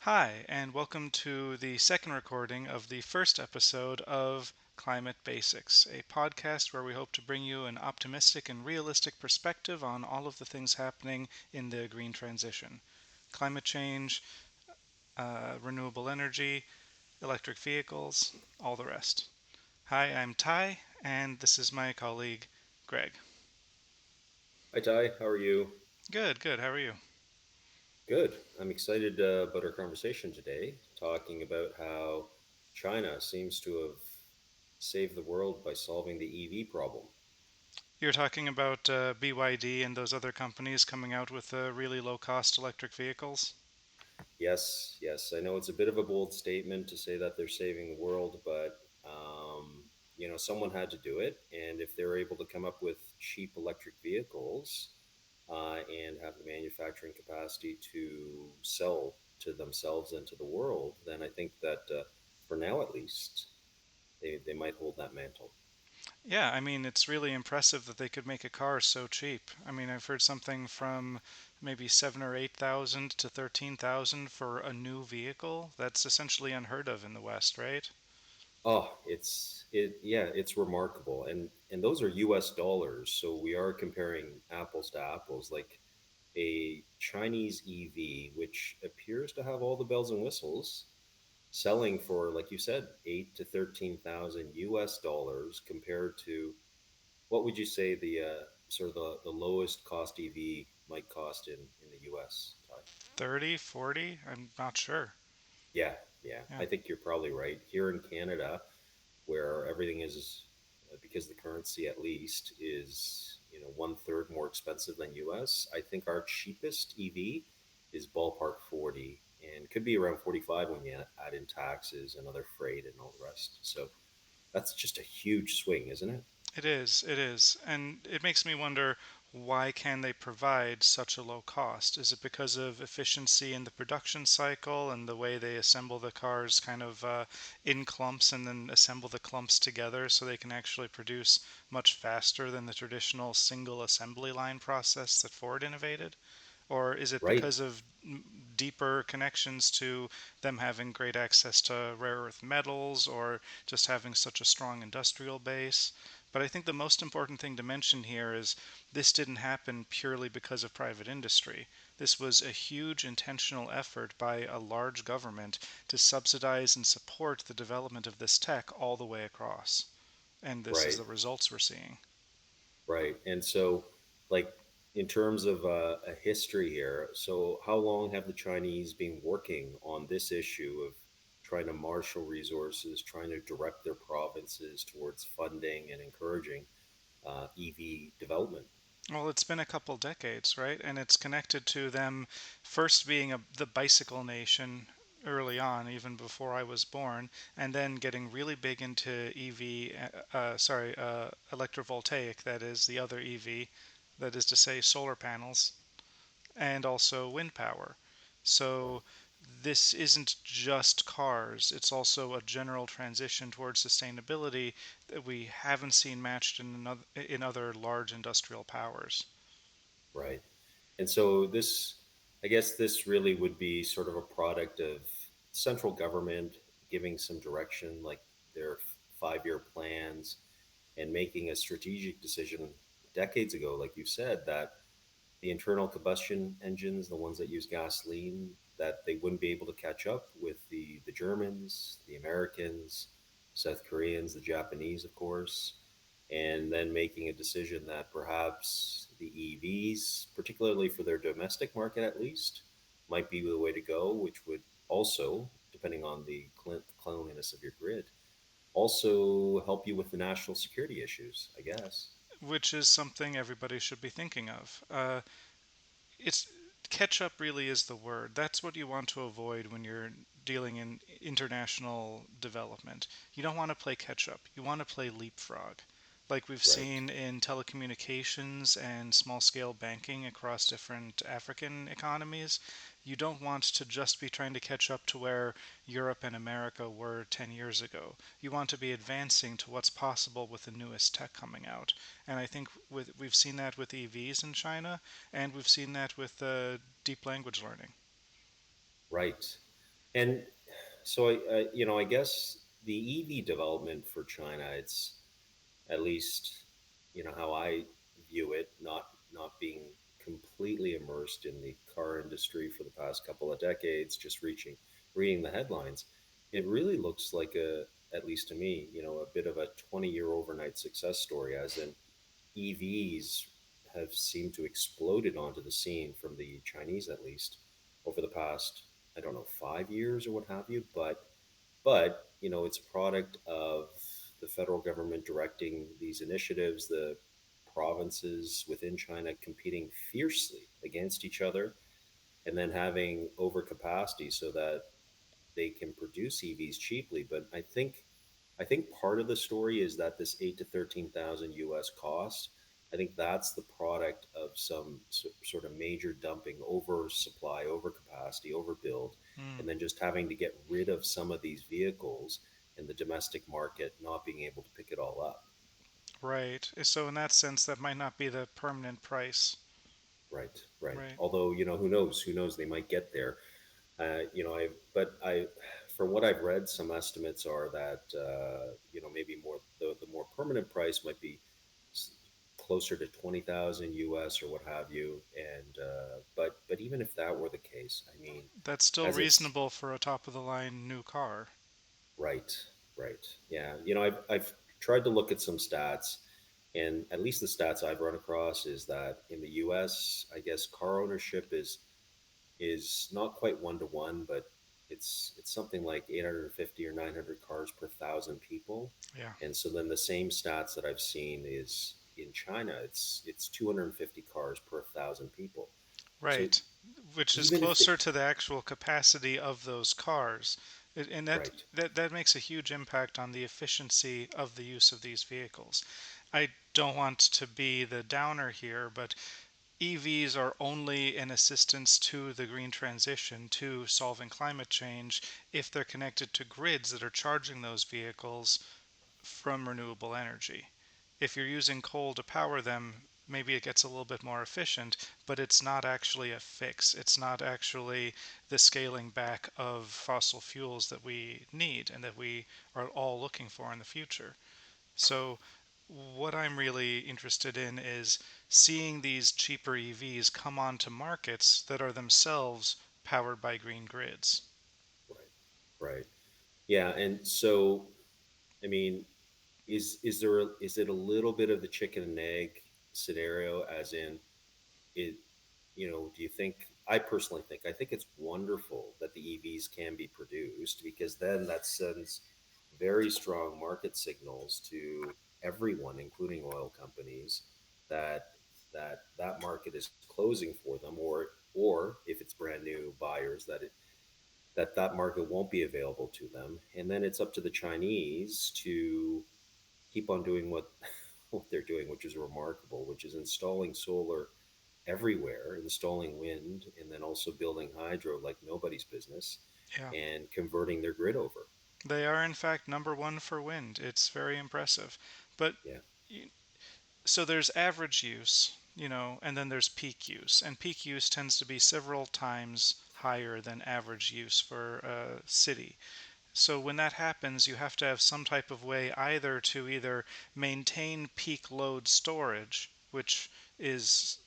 Hi, and welcome to the second recording of the first episode of Climate Basics, a podcast where we hope to bring you an optimistic and realistic perspective on all of the things happening in the green transition: climate change, renewable energy, electric vehicles, all the rest. Hi, I'm Ty, and this is my colleague, Greg. Hi Ty, how are you? Good, good. How are you? Good. I'm excited about our conversation today, talking about how China seems to have saved the world by solving the EV problem. You're talking about BYD and those other companies coming out with really low cost electric vehicles? Yes, yes, I know it's a bit of a bold statement to say that they're saving the world, but someone had to do it, and if they're able to come up with cheap electric vehicles and have the manufacturing capacity to sell to themselves and to the world, then I think that for now at least, they might hold that mantle. Yeah, I mean, it's really impressive that they could make a car so cheap. I mean, I've heard something from maybe 7 or 8 thousand to 13,000 for a new vehicle. That's essentially unheard of in the West, right? Oh, yeah, it's remarkable, and those are U.S. dollars, so we are comparing apples to apples. Like a Chinese EV, which appears to have all the bells and whistles, selling for, like you said, 8 to 13,000 U.S. dollars, compared to what would you say the sort of the lowest cost EV might cost in the U.S. Ty? 30, 40? I'm not sure. Yeah, yeah, Yeah. I think you're probably right. Here in Canada, where everything is because the currency at least is one third more expensive than US. I think our cheapest EV is ballpark 40 and could be around 45 when you add in taxes and other freight and all the rest. So that's just a huge swing, isn't it? It is, it is. And it makes me wonder, why can they provide such a low cost? Is it because of efficiency in the production cycle and the way they assemble the cars kind of in clumps and then assemble the clumps together so they can actually produce much faster than the traditional single assembly line process that Ford innovated? Or is it Right, because of deeper connections to them having great access to rare earth metals or just having such a strong industrial base? But I think the most important thing to mention here is this didn't happen purely because of private industry. This was a huge intentional effort by a large government to subsidize and support the development of this tech all the way across. And this is right, the results we're seeing. right. And so, like, in terms of a history here, so how long have the Chinese been working on this issue of trying to marshal resources, trying to direct their provinces towards funding and encouraging EV development? Well, it's been a couple decades, right? And it's connected to them first being the bicycle nation early on, even before I was born, and then getting really big into EV, electrovoltaic, that is, the other EV, that is to say, solar panels, and also wind power. Right, So this isn't just cars, it's also a general transition towards sustainability that we haven't seen matched in other large industrial powers. right. And so I guess this really would be sort of a product of central government giving some direction, like their 5 year plans, and making a strategic decision decades ago, like you said, that the internal combustion engines, the ones that use gasoline, that they wouldn't be able to catch up with the Germans, the Americans, South Koreans, the Japanese, of course, and then making a decision that perhaps the EVs, particularly for their domestic market at least, might be the way to go, which would also, depending on the cleanliness of your grid, also help you with the national security issues, I guess. Which is something everybody should be thinking of. It's catch up really is the word. That's what you want to avoid when you're dealing in international development. You don't want to play catch up. You want to play leapfrog. Like we've Right, seen in telecommunications and small scale banking across different African economies, you don't want to just be trying to catch up to where Europe and America were 10 years ago. You want to be advancing to what's possible with the newest tech coming out. And I think we've seen that with EVs in China, and we've seen that with deep language learning. right. And so I guess the EV development for China, it's at least how I view it, not being completely immersed in the car industry for the past couple of decades, just reading the headlines. It really looks like at least to me, a bit of a 20-year overnight success story, as in EVs have seemed to exploded onto the scene from the Chinese, at least over the past, I don't know, 5 years or what have you. But it's a product of the federal government directing these initiatives, the provinces within China competing fiercely against each other, and then having overcapacity so that they can produce EVs cheaply. But I think part of the story is that this 8 to 13,000 US cost. I think that's the product of some sort of major dumping, oversupply, overcapacity, overbuild, Mm, and then just having to get rid of some of these vehicles in the domestic market, not being able to pick it all up. right. So in that sense, that might not be the permanent price. Right, right. Right. Although who knows? Who knows? They might get there. From what I've read, some estimates are that maybe the more permanent price might be s- closer to 20,000 US or what have you. And but even if that were the case, I mean, That's still as it's reasonable for a top of the line new car. right, right, yeah. I've tried to look at some stats, and at least the stats I've run across is that in the US, I guess car ownership is not quite 1 to 1, but it's something like 850 or 900 cars per thousand people. Yeah. And so then the same stats that I've seen is in China, it's 250 cars per thousand people. So Right. Which is even if the closer to the actual capacity of those cars. And that, right, that that makes a huge impact on the efficiency of the use of these vehicles. I don't want to be the downer here, but EVs are only an assistance to the green transition, to solving climate change, if they're connected to grids that are charging those vehicles from renewable energy. If you're using coal to power them, maybe it gets a little bit more efficient, but it's not actually a fix. It's not actually the scaling back of fossil fuels that we need and that we are all looking for in the future. So, what I'm really interested in is seeing these cheaper EVs come onto markets that are themselves powered by green grids. right, right, yeah. And so I mean, is it a little bit of the chicken and egg scenario, as in it do you think, I personally think, I think it's wonderful that the EVs can be produced, because then that sends very strong market signals to everyone, including oil companies, that that market is closing for them, or if it's brand new buyers, that market won't be available to them. And then it's up to the Chinese to keep on doing what what they're doing, which is remarkable, which is installing solar everywhere, installing wind, and then also building hydro like nobody's business, Yeah, and converting their grid over. they are in fact number one for wind. It's very impressive. But Yeah, so there's average use, and then there's peak use. And peak use tends to be several times higher than average use for a city. So when that happens, you have to have some type of way either maintain peak load storage, which is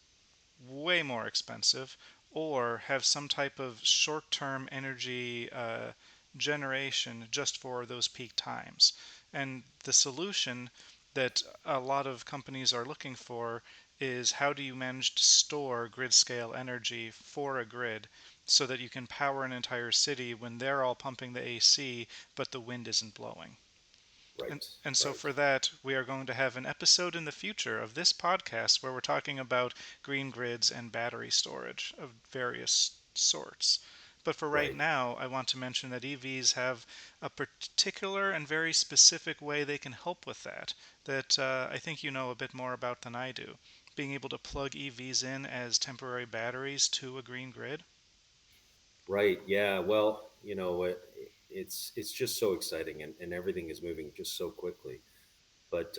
way more expensive, or have some type of short term energy generation just for those peak times. And the solution that a lot of companies are looking for is how do you manage to store grid scale energy for a grid so that you can power an entire city when they're all pumping the AC but the wind isn't blowing. And, right, and so, right, for that, we are going to have an episode in the future of this podcast where we're talking about green grids and battery storage of various sorts. But for right right, now, I want to mention that EVs have a particular and very specific way they can help with that I think you know a bit more about than I do. Being able to plug EVs in as temporary batteries to a green grid. right. Yeah, well, it's just so exciting, and everything is moving just so quickly. But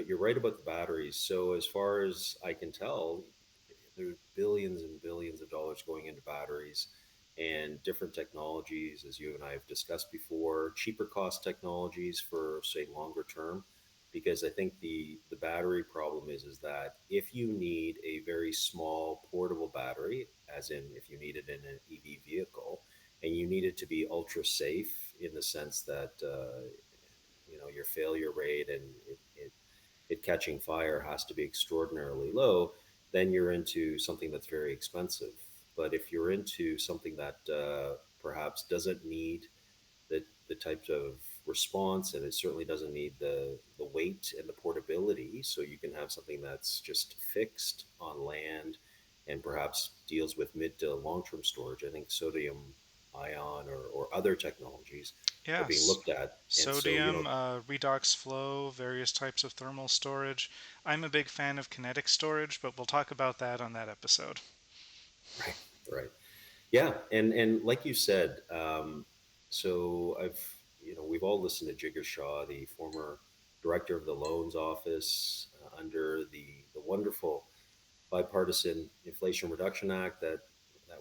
you're right about the batteries. So as far as I can tell, there's billions and billions of dollars going into batteries, and different technologies, as you and I have discussed before, cheaper cost technologies for say longer term. Because I think the battery problem is that if you need a very small portable battery, as in if you need it in an EV vehicle, and you need it to be ultra safe in the sense that your failure rate and it catching fire has to be extraordinarily low, then you're into something that's very expensive. But if you're into something that perhaps doesn't need the types of response, and it certainly doesn't need the weight and the portability, so you can have something that's just fixed on land and perhaps deals with mid to long term storage. I think sodium ion or other technologies are being Yes. looked at. And so, Sodium, redox flow, various types of thermal storage. I'm a big fan of kinetic storage, but we'll talk about that on that episode. right, right. Yeah, and like you said, so we've all listened to Jigger Shaw, the former director of the Loans Office, under the wonderful bipartisan Inflation Reduction Act that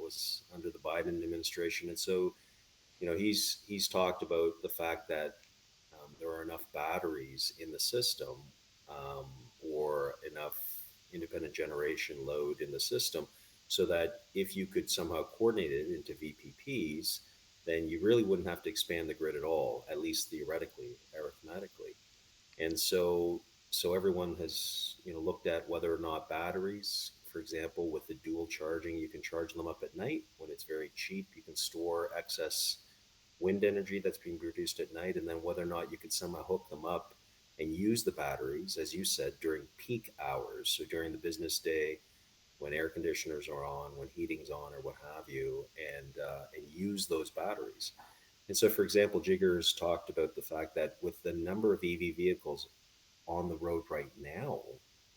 was under the Biden administration. And so, he's talked about the fact that there are enough batteries in the system, um, or enough independent generation load in the system, so that if you could somehow coordinate it into VPPs, then you really wouldn't have to expand the grid at all, at least theoretically, arithmetically. And so everyone has looked at whether or not batteries, for example, with the dual charging, you can charge them up at night when it's very cheap. You can store excess wind energy that's being produced at night, and then whether or not you could somehow hook them up and use the batteries, as you said, during peak hours. So during the business day, when air conditioners are on, when heating's on, or what have you, and use those batteries. And so, for example, Jiggers talked about the fact that with the number of EV vehicles on the road right now,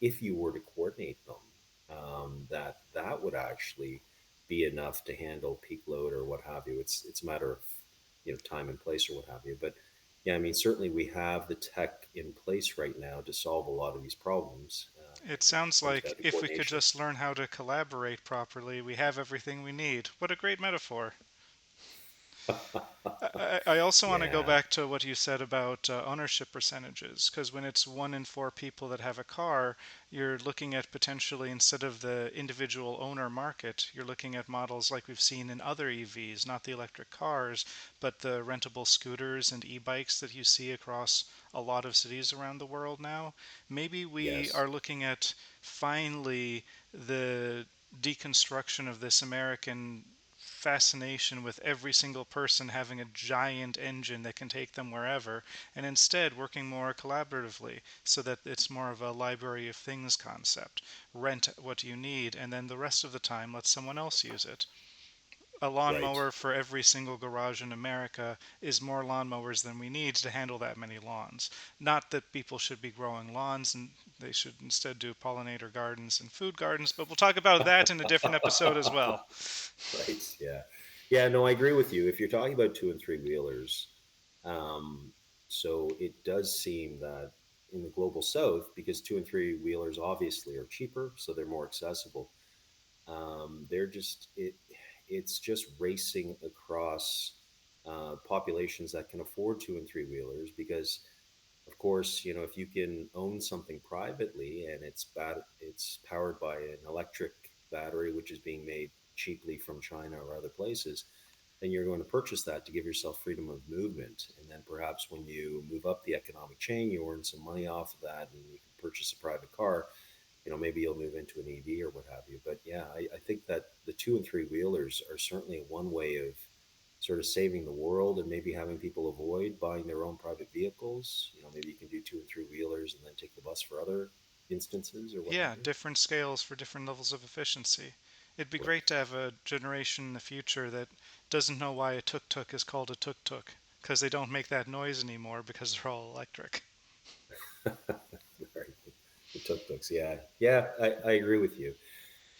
if you were to coordinate them, that would actually be enough to handle peak load or what have you. It's a matter of time and place or what have you. But yeah, I mean, certainly we have the tech in place right now to solve a lot of these problems, It and it sounds comes like down to if we could coordination. just learn how to collaborate properly, we have everything we need. What a great metaphor. I also want to go Yeah. back to what you said about ownership percentages, because when it's 1 in 4 people that have a car, you're looking at potentially, instead of the individual owner market, you're looking at models like we've seen in other EVs, not the electric cars, but the rentable scooters and e bikes that you see across a lot of cities around the world now. Maybe we Yes. are looking at finally the deconstruction of this American fascination with every single person having a giant engine that can take them wherever, and instead working more collaboratively so that it's more of a library of things concept. Rent what you need, and then the rest of the time let someone else use it. A Right. lawnmower for every single garage in America is more lawnmowers than we need to handle that many lawns. Not that people should be growing lawns, and they should instead do pollinator gardens and food gardens, but we'll talk about that in a different episode as well. Right. Yeah. Yeah. No, I agree with you. If you're talking about two and three wheelers, um, so it does seem that in the global south, because two and three wheelers obviously are cheaper, so they're more accessible. They're just it's just racing across populations that can afford two and three wheelers, because of course, if you can own something privately and it's powered by an electric battery, which is being made cheaply from China or other places, then you're going to purchase that to give yourself freedom of movement. And then perhaps when you move up the economic chain, you earn some money off of that and you can purchase a private car. Maybe you'll move into an EV or what have you. But yeah, I think that the two and three wheelers are certainly one way of sort of saving the world and maybe having people avoid buying their own private vehicles. Maybe you can do two and three wheelers and then take the bus for other instances or what have Yeah, you. different scales for different levels of efficiency. It'd be Right. great to have a generation in the future that doesn't know why a tuk tuk is called a tuk tuk, because they don't make that noise anymore because they're all electric. Right. The tuk-tuks. Yeah. Yeah, I agree with you.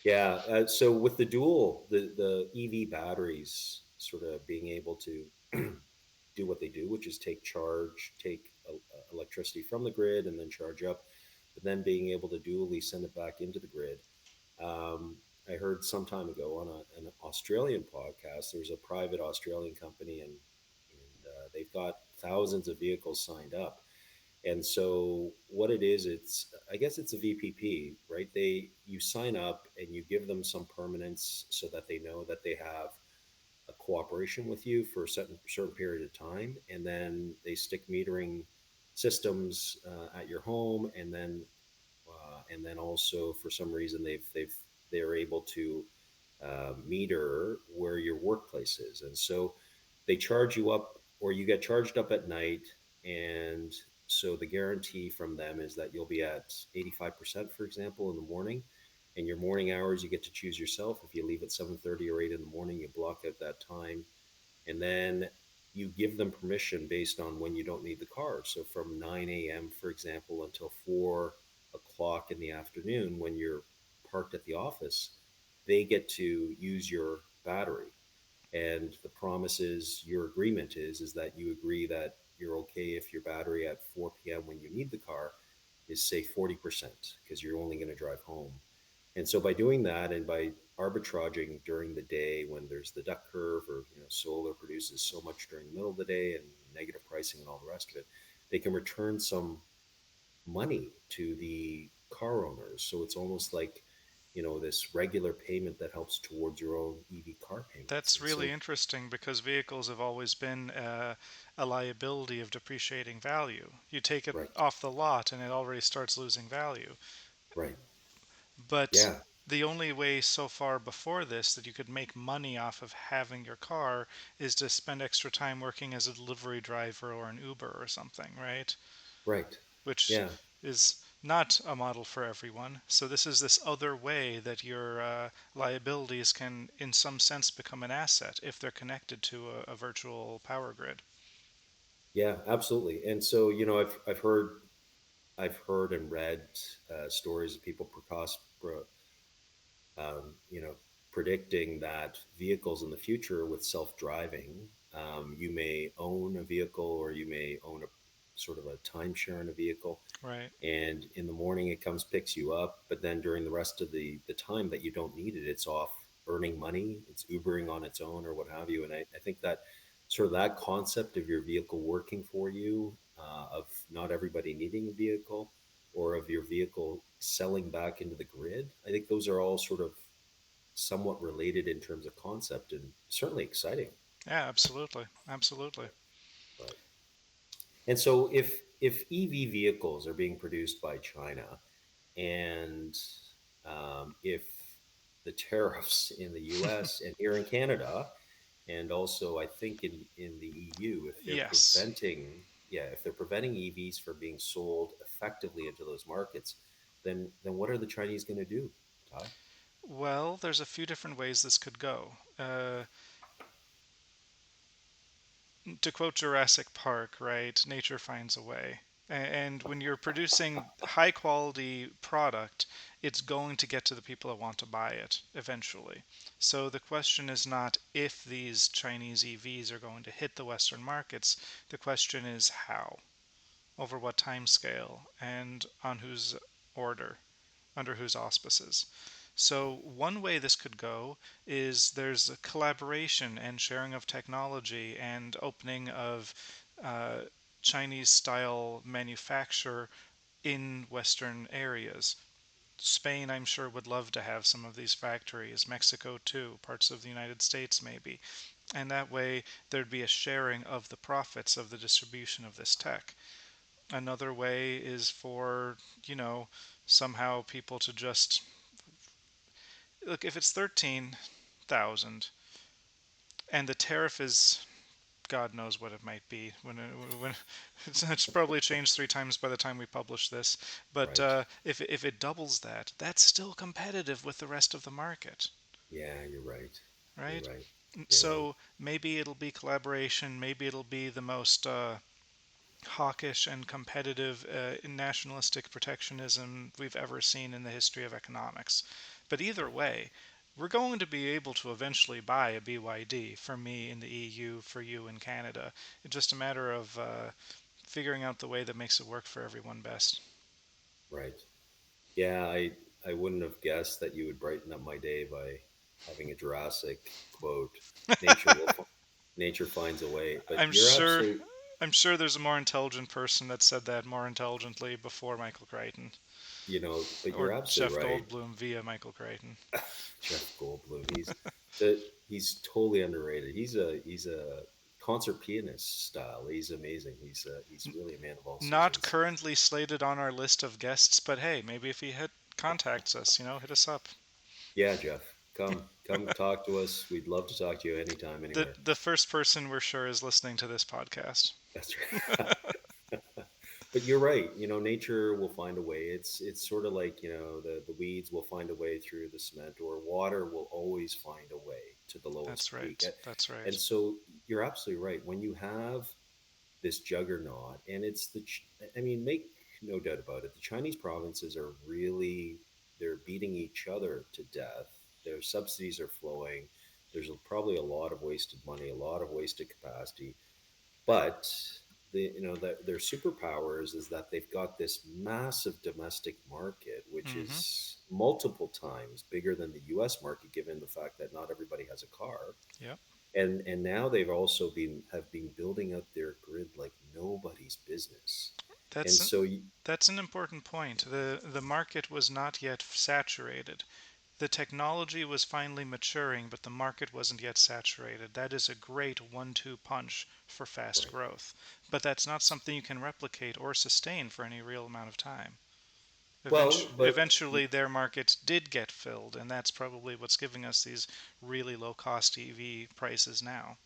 Yeah. So with the EV batteries sort of being able to do what they do, which is take electricity from the grid and then charge up, but then being able to dually send it back into the grid. Um, I heard some time ago on an Australian podcast. There's a private Australian company, and they've got thousands of vehicles signed up. And so what it is, it's I guess it's a VPP, right? They you sign up and you give them some permanence so that they know that they have a cooperation with you for a certain period of time, and then they stick metering systems at your home, and then also for some reason they're able to meter where your workplace is, and so they charge you up, or you get charged up at night, and so the guarantee from them is that you'll be at 85%, for example, in the morning, and your morning hours you get to choose yourself. If you leave at 7:30 or 8 in the morning, you block out that time, and then you give them permission based on when you don't need the car. So from 9 a.m., for example, until 4 o'clock in the afternoon, when you're parked at the office, they get to use your battery. And the promise is, your agreement is that you agree that you're okay if your battery at 4 p.m. when you need the car is, say, 40%, because you're only going to drive home. And so by doing that, and by arbitraging during the day when there's the duck curve, or solar produces so much during the middle of the day and negative pricing and all the rest of it, they can return some money to the car owners. So it's almost like, this regular payment that helps towards your own EV car payments. That's And really so, interesting because vehicles have always been a liability of depreciating value. You take it right, off the lot and it already starts losing value. right, But yeah, the only way so far before this that you could make money off of having your car is to spend extra time working as a delivery driver or an Uber or something, right? right, Which yeah, is not a model for everyone. So this is this other way that your liabilities can, in some sense, become an asset if they're connected to a virtual power grid. yeah, absolutely. And so, I've heard and read stories of people um, you know, predicting that vehicles in the future with self-driving, you may own a vehicle, or you may own a sort of a timeshare in a vehicle, Right. and in the morning it comes, picks you up, but then during the rest of the time that you don't need it, it's off earning money, it's Ubering on its own or what have you. And I think that sort of that concept of your vehicle working for you, of not everybody needing a vehicle, or of your vehicle selling back into the grid, I think those are all sort of somewhat related in terms of concept, and certainly exciting. Yeah, absolutely. Absolutely. Right. And so if EV vehicles are being produced by China, and if the tariffs in the US and here in Canada, and also I think in the EU, if they're Yes. preventing, yeah, if they're preventing EVs from being sold effectively into those markets, then what are the Chinese going to do, Todd? Well, there's a few different ways this could go. To quote Jurassic Park, right? Nature finds a way. And when you're producing high quality product, it's going to get to the people that want to buy it eventually. So the question is not if these Chinese EVs are going to hit the Western markets. The question is how, over what time scale, and on whose order, under whose auspices. So, one way this could go is there's a collaboration and sharing of technology and opening of uh, Chinese style manufacture in Western areas. Spain, I'm sure, would love to have some of these factories. Mexico, too. Parts of the United States, maybe. And that way, there'd be a sharing of the profits of the distribution of this tech. Another way is for, you know, somehow people to just look, if it's 13,000 and the tariff is God knows what it might be when it's probably changed three times by the time we publish this. But Right. if it doubles that, that's still competitive with the rest of the market, Yeah, you're right. You're right? right. Yeah. So maybe it'll be collaboration. Maybe it'll be the most hawkish and competitive nationalistic protectionism we've ever seen in the history of economics. But either Right. way, we're going to be able to eventually buy a BYD for me in the EU, for you in Canada. It's just a matter of figuring out the way that makes it work for everyone best. Right. Yeah, I wouldn't have guessed that you would brighten up my day by having a Jurassic quote, "Nature will, nature finds a way." But I'm you're sure. absolutely, I'm sure there's a more intelligent person that said that more intelligently before Michael Crichton but you're or absolutely Jeff right. Goldblum via Michael Crichton. Jeff Goldblum, the he's totally underrated. He's a concert pianist style. He's amazing. He's really a man of all Not seasons. currently slated on our list of guests, but hey, maybe if he contacts us, hit us up. Yeah, Jeff, come talk to us. We'd love to talk to you anytime, The anywhere. the first person we're sure is listening to this podcast. That's right. But you're right. Nature will find a way. It's sort of like the weeds will find a way through the cement, or water will always find a way to the That's lowest peak. right. That's And right. so you're absolutely right. When you have this juggernaut, and I mean, make no doubt about it, the Chinese provinces are really, they're beating each other to death. Their subsidies are flowing. There's probably a lot of wasted money, a lot of wasted capacity. But their superpowers is that they've got this massive domestic market, which Mm-hmm. is multiple times bigger than the U.S. market, given the fact that not everybody has a car. Yep. And now they've also been building out their grid like nobody's business. And That's so that's an important point. The market was not yet saturated. The technology was finally maturing, but the market wasn't yet saturated. That is a great 1-2 punch for fast right. growth. But that's not something you can replicate or sustain for any real amount of time. Well, but Eventually, their market did get filled, and that's probably what's giving us these really low cost EV prices now.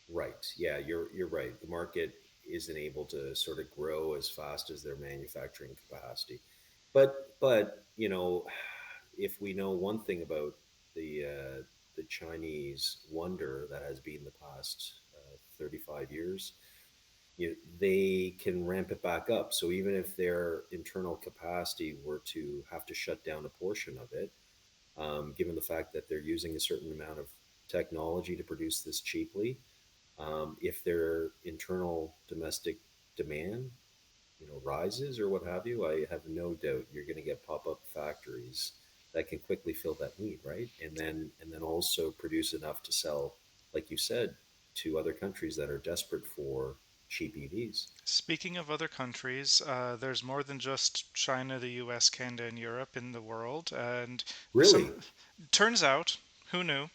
right. Yeah, you're right. The market isn't able to sort of grow as fast as their manufacturing capacity. But if we know one thing about the Chinese wonder that has been the past 35 years, they can ramp it back up. So even if their internal capacity were to have to shut down a portion of it, given the fact that they're using a certain amount of technology to produce this cheaply, if their internal domestic demand rises or what have you, I have no doubt you're going to get pop-up factories that can quickly fill that need, right? And then also produce enough to sell, like you said, to other countries that are desperate for cheap EVs. Speaking of other countries, there's more than just China, the US, Canada, and Europe in the world. And some Really? turns out, who knew?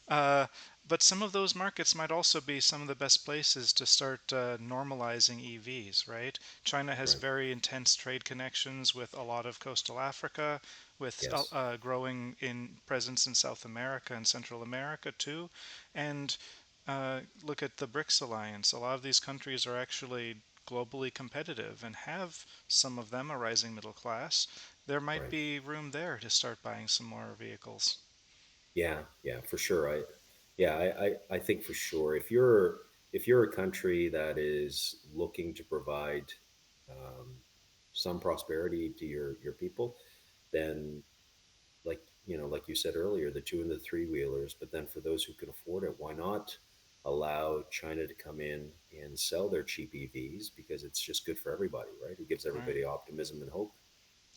Uh, but some of those markets might also be some of the best places to start normalizing EVs, right? China has Right. very intense trade connections with a lot of coastal Africa, with Yes. growing in presence in South America and Central America too. And look at the BRICS alliance. A lot of these countries are actually globally competitive and have some of them a rising middle class. There might Right. be room there to start buying some more vehicles. Yeah. Yeah. For sure. Yeah. I think for sure if you're a country that is looking to provide um, some prosperity to your people, then like you said earlier, the two and the three wheelers. But then for those who can afford it, why not allow China to come in and sell their cheap EVs, because it's just good for everybody, right? It gives Right. everybody optimism and hope.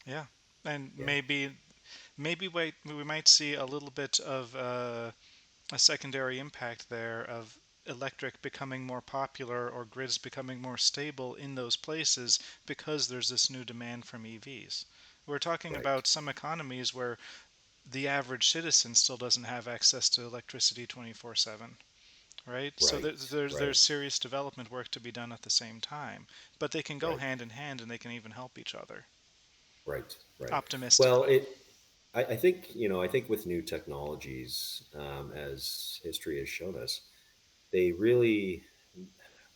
Yeah. And Yeah. maybe we might see a little bit of a secondary impact there of electric becoming more popular or grids becoming more stable in those places because there's this new demand from EVs. We're talking Right. about some economies where the average citizen still doesn't have access to electricity 24/7, right? So Right. there's Right. serious development work to be done at the same time, but they can go Right. hand in hand and they can even help each other. Right. Right. Well, Optimistically. I think with new technologies, as history has shown us, they really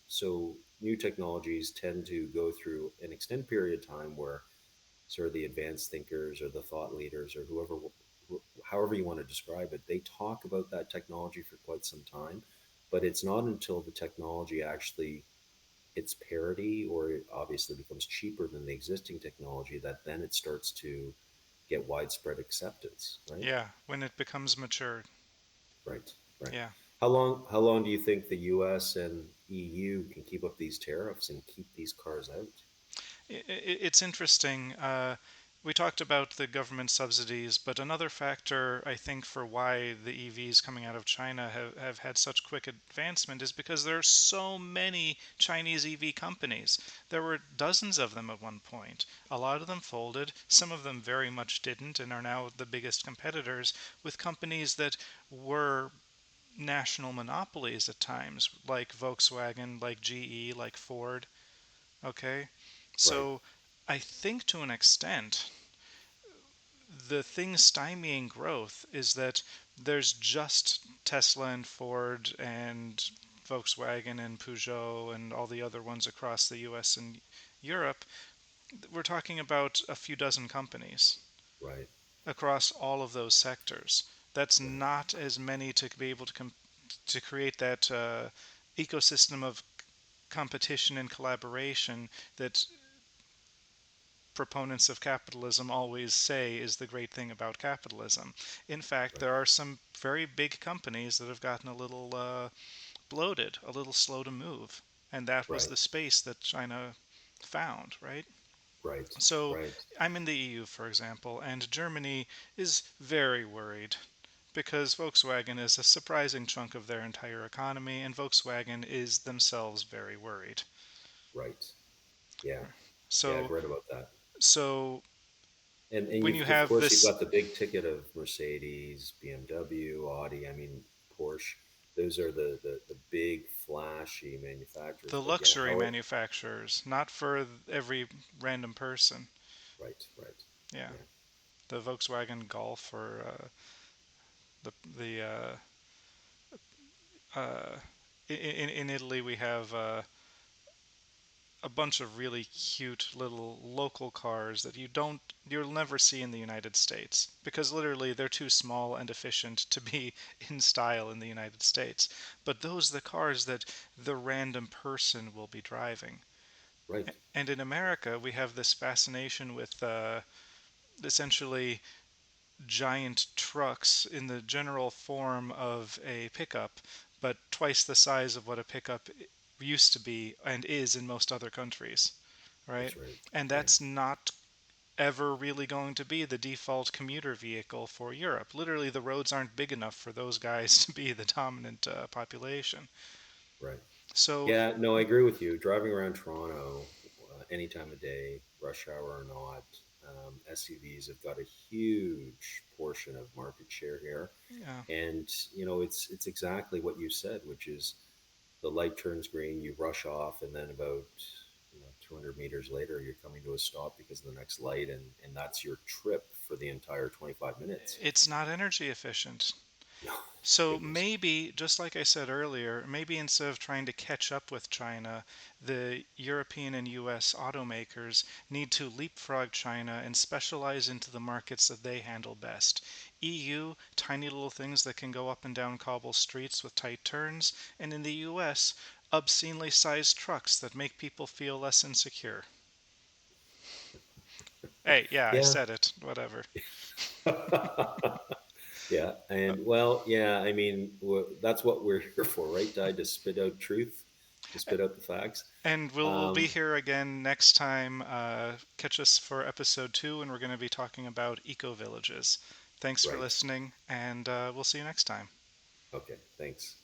so new technologies tend to go through an extended period of time where sort of the advanced thinkers or the thought leaders or however you want to describe it, they talk about that technology for quite some time, but it's not until the technology actually hits parity or it obviously becomes cheaper than the existing technology that then it starts to get widespread acceptance, right? Yeah, when it becomes matured. Right, right. Yeah. How long do you think the US and EU can keep up these tariffs and keep these cars out? It's interesting. we talked about the government subsidies, but another factor I think for why the EVs coming out of China have had such quick advancement is because there are so many Chinese EV companies. There were dozens of them at one point. A lot of them folded, some of them very much didn't, and are now the biggest competitors with companies that were national monopolies at times, like Volkswagen, like GE, like Ford. Okay? Right, So I think to an extent, the thing stymieing growth is that there's just Tesla and Ford and Volkswagen and Peugeot and all the other ones across the US and Europe. We're talking about a few dozen companies right, across all of those sectors. That's right, not as many to be able to create that ecosystem of competition and collaboration that proponents of capitalism always say is the great thing about capitalism. In fact, right, there are some very big companies that have gotten a little bloated, a little slow to move. And that was right, the space that China found, right? right, So right, I'm in the EU, for example, and Germany is very worried because Volkswagen is a surprising chunk of their entire economy, and Volkswagen is themselves very worried. right. Yeah, yeah, I've So, read about that. so And when you've you of have course you've this got the big ticket of Mercedes, BMW, Audi. I mean Porsche. Those are the big flashy manufacturers. the But yeah, luxury how it manufacturers, not for every random person. right, right, Yeah, yeah, the Volkswagen Golf or the in Italy we have a bunch of really cute little local cars that you'll never see in the United States because literally they're too small and efficient to be in style in the United States. But those are the cars that the random person will be driving. right, And in America, we have this fascination with essentially giant trucks in the general form of a pickup, but twice the size of what a pickup used to be and is in most other countries, right? that's right, And yeah, that's not ever really going to be the default commuter vehicle for Europe. Literally, the roads aren't big enough for those guys to be the dominant population. right. So, Yeah, no, I agree with you. Driving around Toronto, any time of day, rush hour or not, SUVs have got a huge portion of market share here. yeah, And it's exactly what you said, which is the light turns green, you rush off, and then about 200 meters later, you're coming to a stop because of the next light, and that's your trip for the entire 25 minutes. it's not energy efficient. No, So goodness, maybe, just like I said earlier, maybe instead of trying to catch up with China, the European and US automakers need to leapfrog China and specialize into the markets that they handle best. EU, tiny little things that can go up and down cobble streets with tight turns, and in the US, obscenely sized trucks that make people feel less insecure. Hey, yeah, I yeah. said it. Whatever. Yeah, and well, yeah, I mean, that's what we're here for, right, Di? To spit out truth, to spit out the facts. And we'll be Um, here again next time. Catch us for episode 2, and we're going to be talking about eco villages. Thanks for right. listening, and we'll see you next time. Okay, thanks.